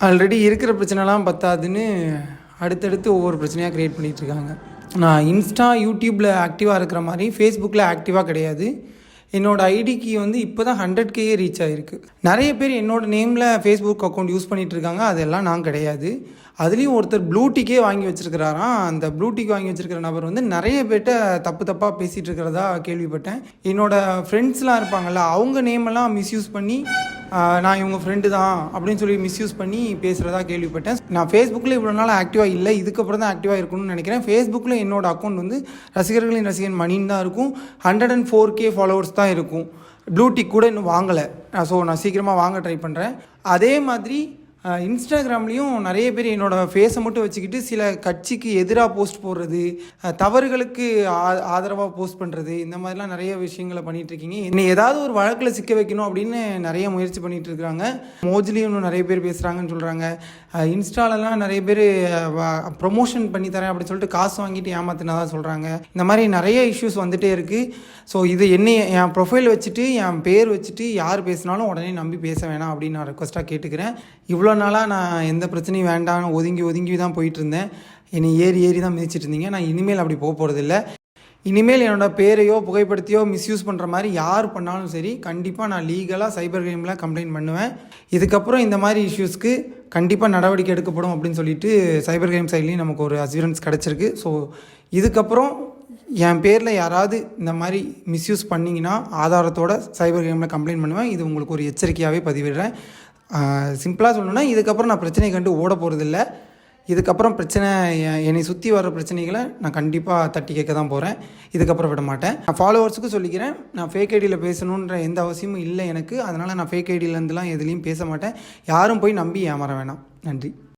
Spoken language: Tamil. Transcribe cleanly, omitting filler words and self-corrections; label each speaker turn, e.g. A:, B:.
A: ஆல்ரெடி இருக்கிற பிரச்சனைலாம் பத்தாதுன்னு அடுத்தடுத்து ஒவ்வொரு பிரச்சனையாக க்ரியேட் பண்ணிகிட்ருக்காங்க. நான் இன்ஸ்டா, யூடியூப்பில் ஆக்டிவாக இருக்கிற மாதிரி ஃபேஸ்புக்கில் ஆக்டிவாக கிடையாது. என்னோடய ஐடிக்கு வந்து இப்போ தான் 100K ரீச் ஆகிருக்கு. நிறைய பேர் என்னோடய நேமில் ஃபேஸ்புக் அக்கௌண்ட் யூஸ் பண்ணிகிட்ருக்காங்க. அதெல்லாம் நான் கிடையாது. அதுலேயும் ஒருத்தர் ப்ளூடிக்கே வாங்கி வச்சுருக்கிறாராம். அந்த ப்ளூடிக் வாங்கி வச்சுருக்கிற நபர் வந்து நிறைய பேர்கிட்ட தப்பாக பேசிகிட்டு இருக்கிறதா கேள்விப்பட்டேன். என்னோடய ஃப்ரெண்ட்ஸ்லாம் இருப்பாங்கள்ல, அவங்க நேமெல்லாம் மிஸ்யூஸ் பண்ணி நான் இவங்க ஃப்ரெண்டு தான் அப்படின்னு சொல்லி மிஸ்யூஸ் பண்ணி பேசுகிறதா கேள்விப்பட்டேன். நான் ஃபேஸ்புக்கில் இவ்வளோ நாள் ஆக்டிவாக இல்லை, இதுக்கப்புறம் தான் ஆக்டிவாக இருக்கணும்னு நினைக்கிறேன். ஃபேஸ்புக்கில் என்னோடய அக்கௌண்ட் வந்து ரசிகர்களின் ரசிகன் மணின்னு தான் இருக்கும். 104K ஃபாலோவர்ஸ் தான் இருக்கும். ப்ளூடிக் கூட இன்னும் வாங்கலை. ஸோ நான் சீக்கிரமாக வாங்க ட்ரை பண்ணுறேன். அதே மாதிரி இன்ஸ்டாகிராம்லேயும் நிறைய பேர் என்னோடய ஃபேஸை மட்டும் வச்சுக்கிட்டு சில கட்சிக்கு எதிராக போஸ்ட் போடுறது, தவறுகளுக்கு ஆதரவாக போஸ்ட் பண்ணுறது, இந்த மாதிரிலாம் நிறைய விஷயங்களை பண்ணிகிட்ருக்கீங்க. என்னை ஏதாவது ஒரு வழக்கில் சிக்க வைக்கணும் அப்படின்னு நிறைய முயற்சி பண்ணிகிட்ருக்குறாங்க. மோஜ்லேயும் இன்னும் நிறைய பேர் பேசுகிறாங்கன்னு சொல்கிறாங்க. இன்ஸ்டாலெலாம் நிறைய பேர் ப்ரொமோஷன் பண்ணி தரேன் அப்படின்னு சொல்லிட்டு காசு வாங்கிட்டு ஏமாத்தினதாக சொல்கிறாங்க. இந்த மாதிரி நிறைய இஷ்யூஸ் வந்துகிட்டே இருக்குது. ஸோ இது என் ப்ரொஃபைல் வச்சுட்டு என் பேர் வச்சுட்டு யார் பேசினாலும் உடனே நம்பி பேச வேணாம் அப்படின்னு நான் ரெக்வஸ்ட்டாக கேட்டுக்கிறேன். இவ்வளோ நாளாக நான் எந்த பிரச்சனையும் வேண்டாம்னு ஒதுங்கி தான் போயிட்டுருந்தேன். என்னை ஏறி தான் மிதிச்சிட்டு இருந்தீங்க. நான் இனிமேல் அப்படி போக போகிறதில்ல. இனிமேல் என்னோடய பேரையோ புகைப்படுத்தியோ மிஸ்யூஸ் பண்ணுற மாதிரி யார் பண்ணாலும் சரி, கண்டிப்பாக நான் லீகலாக சைபர் கிரைமில் கம்ப்ளைண்ட் பண்ணுவேன். இதுக்கப்புறம் இந்த மாதிரி இஷ்யூஸ்க்கு கண்டிப்பாக நடவடிக்கை எடுக்கப்படும் அப்படின்னு சொல்லிட்டு சைபர் கிரைம் சைட்லேயும் நமக்கு ஒரு அஸ்யூரன்ஸ் கிடச்சிருக்கு. ஸோ இதுக்கப்புறம் என் பேரில் யாராவது இந்த மாதிரி மிஸ்யூஸ் பண்ணிங்கன்னா ஆதாரத்தோட சைபர் கிரைமில் கம்ப்ளைண்ட் பண்ணுவேன். இது உங்களுக்கு ஒரு எச்சரிக்கையாகவே பதிவிடுறேன். சிம்பிளாக சொல்லணுன்னா, இதுக்கப்புறம் நான் பிரச்சனை கண்டு ஓட போகிறதில்ல. இதுக்கப்புறம் என்னை சுற்றி வர பிரச்சனைகளை நான் கண்டிப்பாக தட்டி கேட்க தான் போகிறேன். இதுக்கப்புறம் விட மாட்டேன். நான் ஃபாலோவர்ஸுக்கும் சொல்லிக்கிறேன், நான் ஃபேக் ஐடியில் பேசணுன்ற எந்த அவசியமும் இல்லை எனக்கு. அதனால் நான் ஃபேக் ஐடியிலேருந்துலாம் எதுலேயும் பேச மாட்டேன். யாரும் போய் நம்பி ஏமாற வேணாம். நன்றி.